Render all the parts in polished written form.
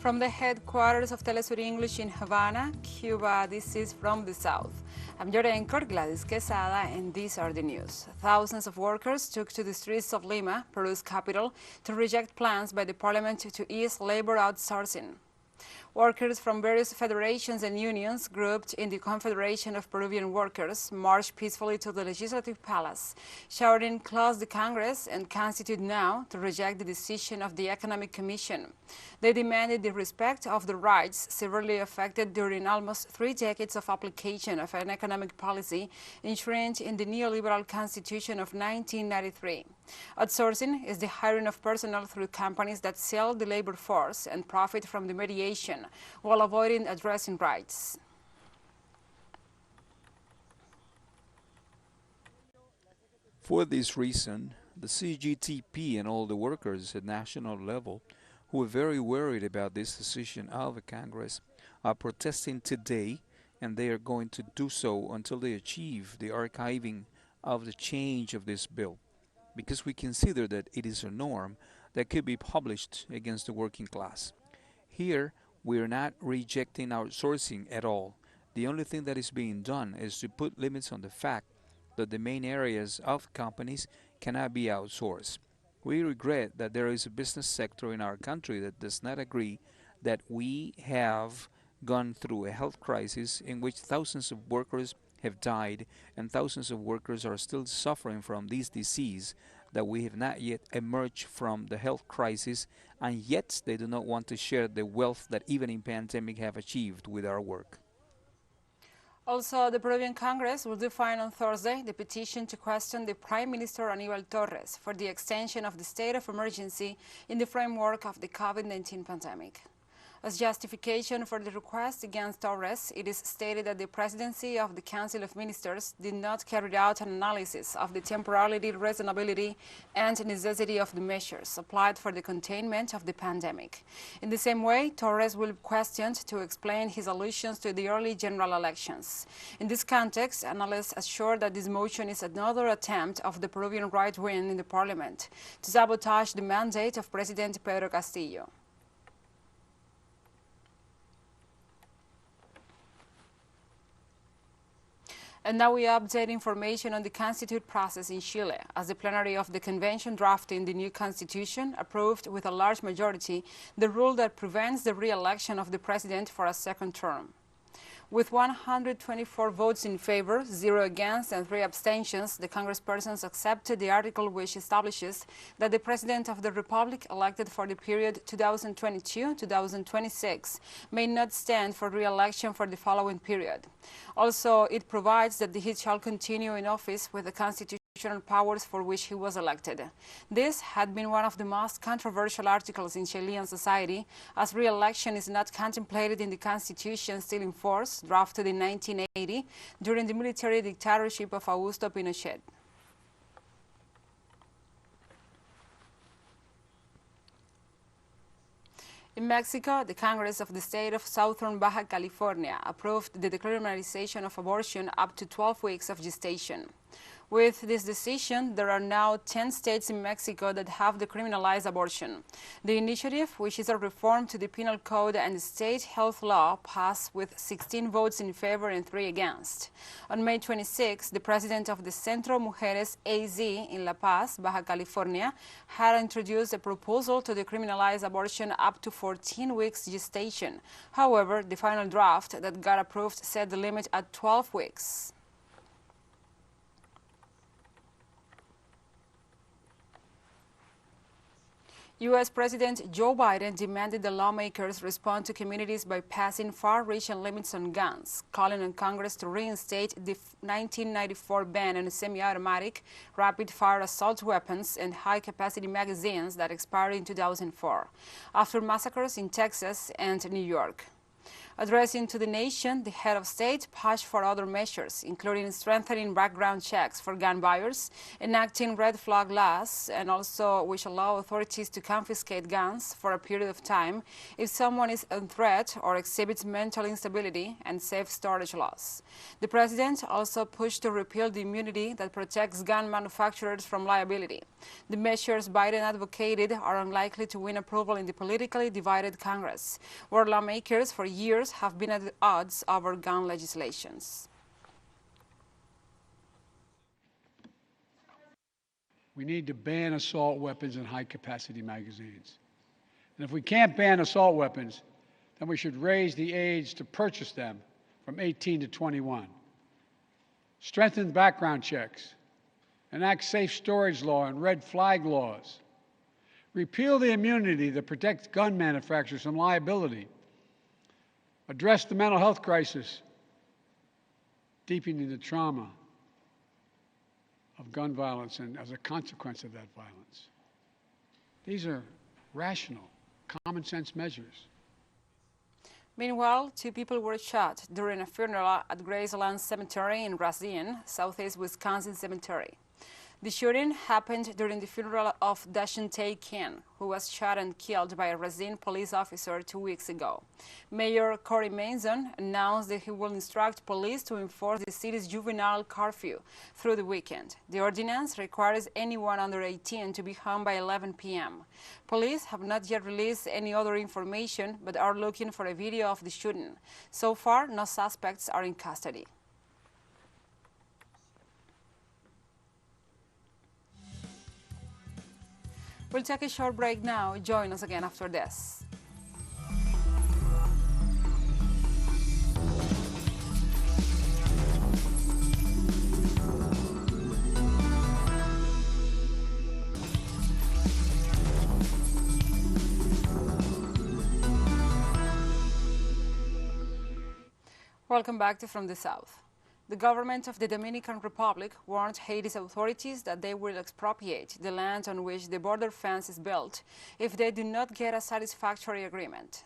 From the headquarters of TeleSUR English in Havana, Cuba, this is From the South. I'm your anchor, Gladys Quesada, and these are the news. Thousands of workers took to the streets of Lima, Peru's capital, to reject plans by the parliament to ease labor outsourcing. Workers from various federations and unions grouped in the Confederation of Peruvian Workers marched peacefully to the Legislative Palace, shouting "Close the Congress and Constitute now" to reject the decision of the Economic Commission. They demanded the respect of the rights severely affected during almost 3 decades of application of an economic policy enshrined in the neoliberal Constitution of 1993. Outsourcing is the hiring of personnel through companies that sell the labor force and profit from the mediation, while avoiding addressing rights. For this reason, the CGTP and all the workers at national level who are very worried about this decision of the Congress are protesting today, and they are going to do so until they achieve the archiving of the change of this bill, because we consider that it is a norm that could be published against the working class. Here, we are not rejecting outsourcing at all. The only thing that is being done is to put limits on the fact that the main areas of companies cannot be outsourced. We regret that there is a business sector in our country that does not agree that we have gone through a health crisis in which thousands of workers have died and thousands of workers are still suffering from this disease, that we have not yet emerged from the health crisis, and yet they do not want to share the wealth that even in pandemic have achieved with our work. Also, the Peruvian Congress will define on Thursday the petition to question the Prime Minister Aníbal Torres for the extension of the state of emergency in the framework of the COVID-19 pandemic. As justification for the request against Torres, it is stated that the presidency of the Council of Ministers did not carry out an analysis of the temporality, reasonability, and necessity of the measures applied for the containment of the pandemic. In the same way, Torres will be questioned to explain his allusions to the early general elections. In this context, analysts assure that this motion is another attempt of the Peruvian right wing in the parliament to sabotage the mandate of President Pedro Castillo. And now we update information on the Constitute process in Chile, as the plenary of the convention drafting the new constitution approved with a large majority the rule that prevents the re-election of the president for a second term. With 124 votes in favor, 0 against, and 3 abstentions, the congresspersons accepted the article which establishes that the President of the Republic elected for the period 2022-2026 may not stand for re-election for the following period. Also, it provides that he shall continue in office with the constitutional powers for which he was elected. This had been one of the most controversial articles in Chilean society, as re-election is not contemplated in the constitution still in force, drafted in 1980 during the military dictatorship of Augusto Pinochet. In Mexico, the Congress of the state of Southern Baja California approved the decriminalization of abortion up to 12 weeks of gestation. With this decision, there are now 10 states in Mexico that have decriminalized abortion. The initiative, which is a reform to the penal code and state health law, passed with 16 votes in favor and 3 against. On May 26, the president of the Centro Mujeres AZ in La Paz, Baja California, had introduced a proposal to decriminalize abortion up to 14 weeks gestation. However, the final draft that got approved set the limit at 12 weeks. U.S. President Joe Biden demanded the lawmakers respond to communities by passing far-reaching limits on guns, calling on Congress to reinstate the 1994 ban on semi-automatic, rapid-fire assault weapons and high-capacity magazines that expired in 2004, after massacres in Texas and New York. Addressing to the nation, the head of state pushed for other measures, including strengthening background checks for gun buyers, enacting red flag laws, and also which allow authorities to confiscate guns for a period of time if someone is a threat or exhibits mental instability, and safe storage laws. The president also pushed to repeal the immunity that protects gun manufacturers from liability. The measures Biden advocated are unlikely to win approval in the politically divided Congress, where lawmakers for years have been at odds over gun legislations. We need to ban assault weapons and high-capacity magazines. And if we can't ban assault weapons, then we should raise the age to purchase them from 18 to 21. Strengthen background checks. Enact safe storage law and red flag laws. Repeal the immunity that protects gun manufacturers from liability. Address the mental health crisis, deepening the trauma of gun violence and as a consequence of that violence. These are rational, common sense measures. Meanwhile, 2 people were shot during a funeral at Graceland Cemetery in Racine, southeast Wisconsin Cemetery. The shooting happened during the funeral of Dashante Ken, who was shot and killed by a Racine police officer 2 weeks ago. Mayor Corey Mason announced that he will instruct police to enforce the city's juvenile curfew through the weekend. The ordinance requires anyone under 18 to be home by 11 p.m. Police have not yet released any other information, but are looking for a video of the shooting. So far, no suspects are in custody. We'll take a short break now. Join us again after this. Welcome back to From the South. The government of the Dominican Republic warned Haiti's authorities that they will expropriate the land on which the border fence is built if they do not get a satisfactory agreement.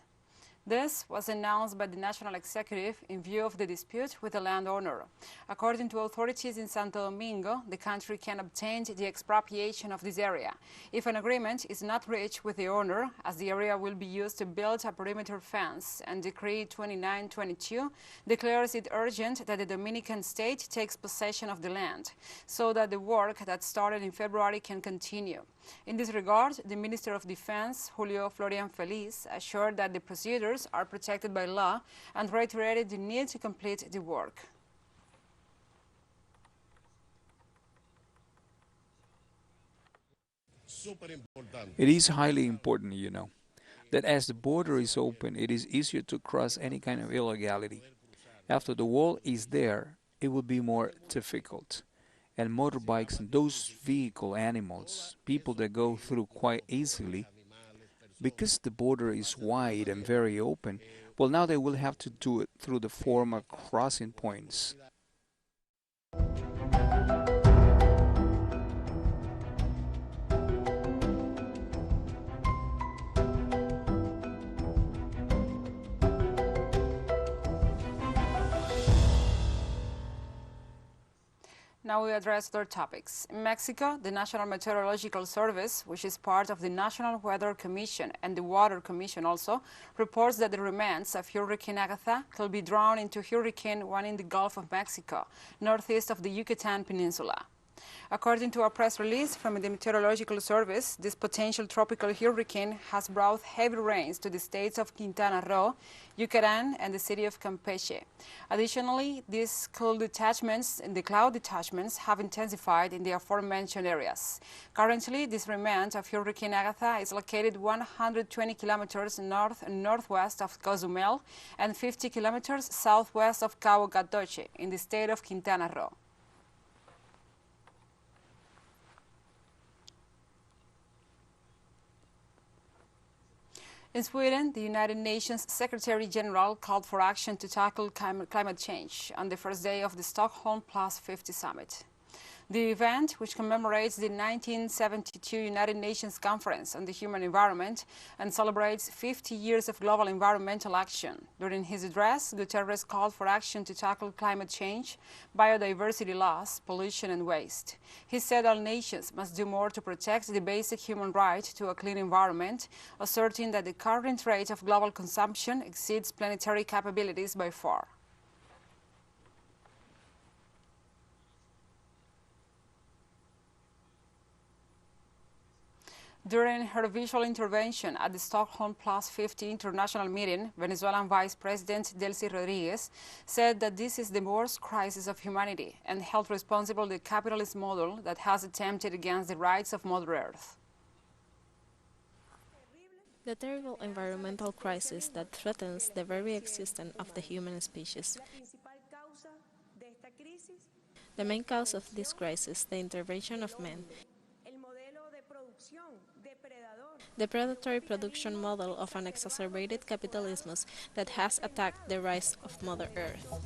This was announced by the national executive in view of the dispute with the landowner. According to authorities in Santo Domingo, the country can obtain the expropriation of this area if an agreement is not reached with the owner, as the area will be used to build a perimeter fence, and Decree 2922 declares it urgent that the Dominican state takes possession of the land so that the work that started in February can continue. In this regard, the Minister of Defense, Julio Florian Feliz, assured that the procedures are protected by law and reiterated the need to complete the work. It is highly important, that as the border is open, it is easier to cross any kind of illegality. After the wall is there, it will be more difficult. And motorbikes and those vehicle animals, people that go through quite easily, because the border is wide and very open, well, now they will have to do it through the former crossing points. Now we address other topics. In Mexico, the National Meteorological Service, which is part of the National Weather Commission and the Water Commission also, reports that the remains of Hurricane Agatha could be drawn into Hurricane 1 in the Gulf of Mexico, northeast of the Yucatan Peninsula. According to a press release from the Meteorological Service, this potential tropical hurricane has brought heavy rains to the states of Quintana Roo, Yucatan, and the city of Campeche. Additionally, these cold detachments and the cloud detachments have intensified in the aforementioned areas. Currently, this remnant of Hurricane Agatha is located 120 kilometers north and northwest of Cozumel and 50 kilometers southwest of Cabo Catoche in the state of Quintana Roo. In Sweden, the United Nations Secretary General called for action to tackle climate change on the first day of the Stockholm Plus 50 summit. The event, which commemorates the 1972 United Nations Conference on the Human Environment and celebrates 50 years of global environmental action. During his address, Guterres called for action to tackle climate change, biodiversity loss, pollution and waste. He said all nations must do more to protect the basic human right to a clean environment, asserting that the current rate of global consumption exceeds planetary capabilities by far. During her visual intervention at the Stockholm Plus 50 international meeting, Venezuelan Vice President Delcy Rodriguez said that this is the worst crisis of humanity and held responsible the capitalist model that has attempted against the rights of Mother Earth. The terrible environmental crisis that threatens the very existence of the human species. The main cause of this crisis, the intervention of men. The predatory production model of an exacerbated capitalism that has attacked the rights of Mother Earth.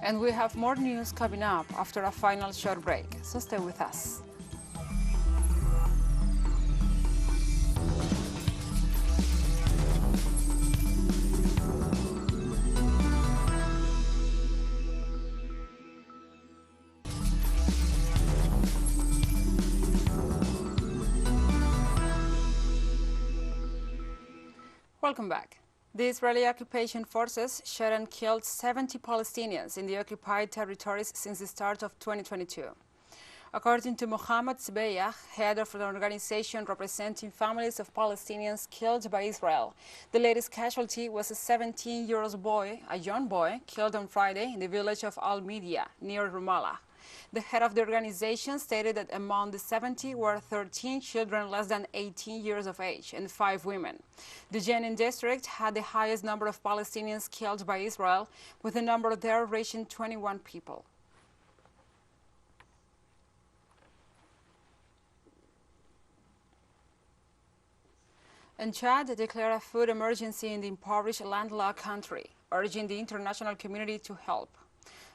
And we have more news coming up after a final short break, so stay with us. Welcome back. The Israeli occupation forces shot and killed 70 Palestinians in the occupied territories since the start of 2022. According to Mohammed Zbeyah, head of an organization representing families of Palestinians killed by Israel, the latest casualty was a 17-year-old boy, a young boy, killed on Friday in the village of Al-Midia, near Ramallah. The head of the organization stated that among the 70 were 13 children less than 18 years of age and 5 women. The Jenin district had the highest number of Palestinians killed by Israel, with the number there reaching 21 people. And Chad declared a food emergency in the impoverished landlocked country, urging the international community to help.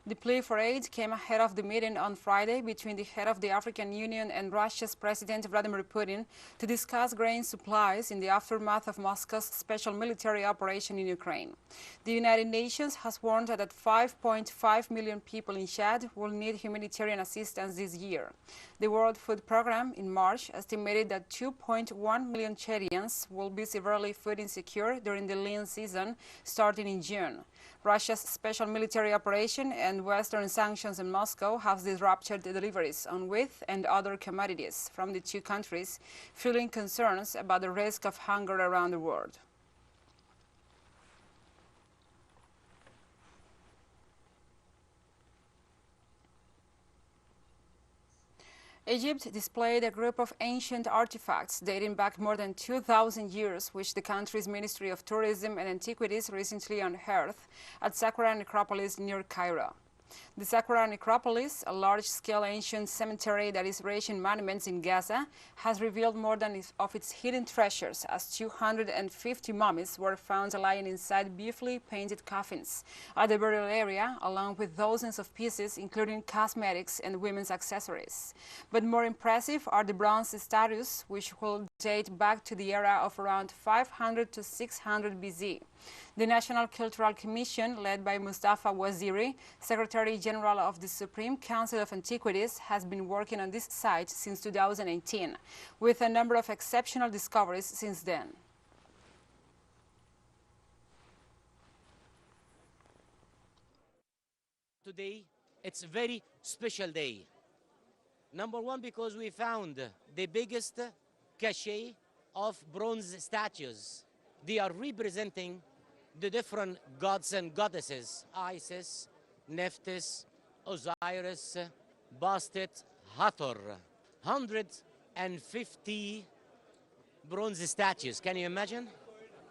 The plea for aid came ahead of the meeting on Friday between the head of the African Union and Russia's President Vladimir Putin to discuss grain supplies in the aftermath of Moscow's special military operation in Ukraine. The United Nations has warned that 5.5 million people in Chad will need humanitarian assistance this year. The World Food Programme in March estimated that 2.1 million Chadians will be severely food insecure during the lean season starting in June. Russia's special military operation and Western sanctions in Moscow have disrupted the deliveries on wheat and other commodities from the two countries, fueling concerns about the risk of hunger around the world. Egypt displayed a group of ancient artifacts dating back more than 2,000 years, which the country's Ministry of Tourism and Antiquities recently unearthed at Saqqara Necropolis near Cairo. The Saqqara Necropolis, a large-scale ancient cemetery that is rich in monuments in Gaza, has revealed more than of its hidden treasures, as 250 mummies were found lying inside beautifully painted coffins at the burial area, along with dozens of pieces, including cosmetics and women's accessories. But more impressive are the bronze statues, which will date back to the era of around 500 to 600 BC. The National Cultural Commission, led by Mustafa Waziri, Secretary General of the Supreme Council of Antiquities, has been working on this site since 2018, with a number of exceptional discoveries since then. Today, it's a very special day. Number one, because we found the biggest cache of bronze statues. They are representing the different gods and goddesses: Isis, Nephthys, Osiris, Bastet, Hathor. 150 bronze statues. Can you imagine?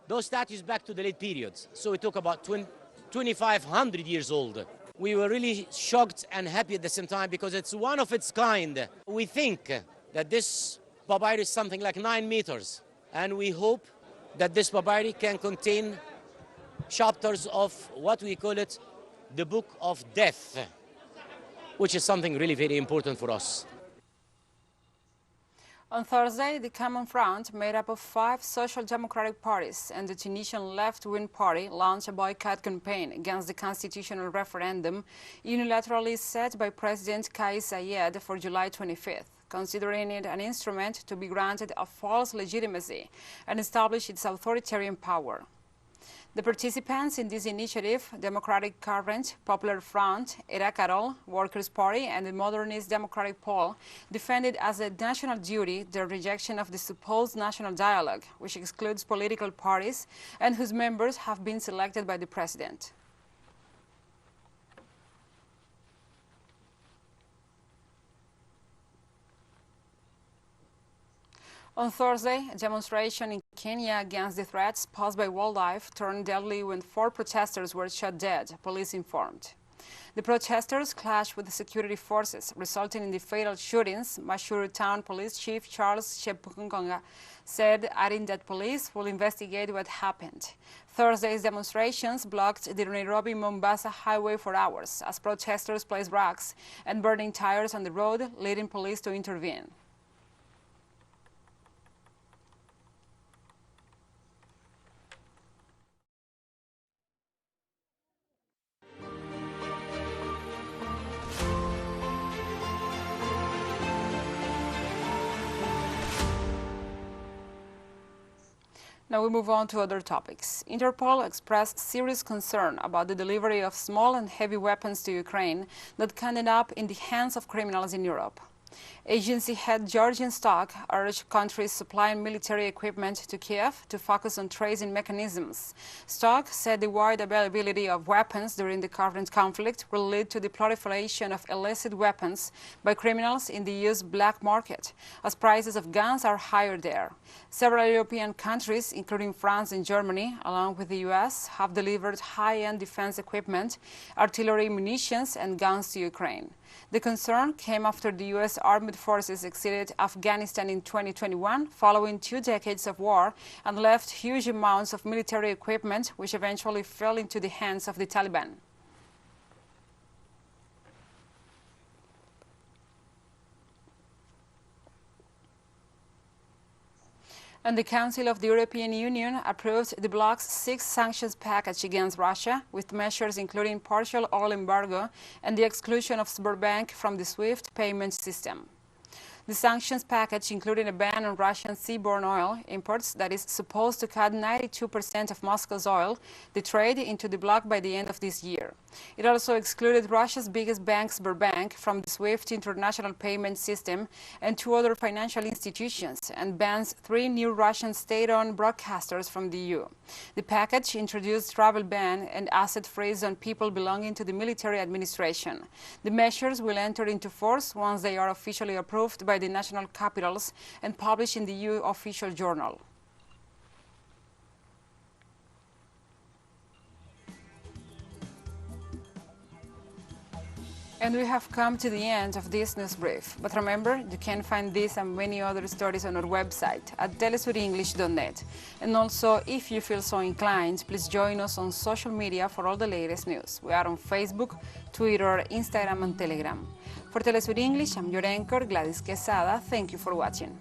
Those statues back to the late periods. So we talk about 2,500 years old. We were really shocked and happy at the same time because it's one of its kind. We think that this papyrus is something like 9 meters, and we hope that this papyrus can contain chapters of what we call it the Book of Death. which is something really very important for us. On Thursday, the Common Front, made up of 5 social democratic parties and the Tunisian left-wing party, launched a boycott campaign against the constitutional referendum unilaterally set by President Kais Saied for July 25th, considering it an instrument to be granted a false legitimacy and establish its authoritarian power. The participants in this initiative, Democratic Current, Popular Front, Era Carol, Workers' Party, and the Modernist Democratic Pole, defended as a national duty the rejection of the supposed national dialogue, which excludes political parties and whose members have been selected by the president. On Thursday, a demonstration in Kenya against the threats posed by wildlife turned deadly when 4 protesters were shot dead, police informed. The protesters clashed with the security forces, resulting in the fatal shootings, Mashuru Town Police Chief Charles Shepukonga said, adding that police will investigate what happened. Thursday's demonstrations blocked the Nairobi-Mombasa highway for hours as protesters placed rocks and burning tires on the road, leading police to intervene. Now we move on to other topics. Interpol expressed serious concern about the delivery of small and heavy weapons to Ukraine that can end up in the hands of criminals in Europe. Agency head Georgian Stock urged countries supplying military equipment to Kiev to focus on tracing mechanisms. Stock said the wide availability of weapons during the current conflict will lead to the proliferation of illicit weapons by criminals in the EU's black market, as prices of guns are higher there. Several European countries, including France and Germany, along with the US, have delivered high-end defense equipment, artillery, munitions, and guns to Ukraine. The concern came after the U.S. armed forces exited Afghanistan in 2021, following 2 decades of war, and left huge amounts of military equipment, which eventually fell into the hands of the Taliban. And the Council of the European Union approved the bloc's 6th sanctions package against Russia, with measures including partial oil embargo and the exclusion of Sberbank from the SWIFT payment system. The sanctions package included a ban on Russian seaborne oil imports that is supposed to cut 92% of Moscow's oil, the trade into the bloc by the end of this year. It also excluded Russia's biggest bank, Sberbank, from the SWIFT international payment system and 2 other financial institutions, and bans 3 new Russian state-owned broadcasters from the EU. The package introduced travel ban and asset freeze on people belonging to the military administration. The measures will enter into force once they are officially approved by the national capitals and published in the EU official journal. And we have come to the end of this news brief. But remember, you can find this and many other stories on our website at telesurenglish.net. And also, if you feel so inclined, please join us on social media for all the latest news. We are on Facebook, Twitter, Instagram, and Telegram. For TeleSUR English, I'm your anchor, Gladys Quesada. Thank you for watching.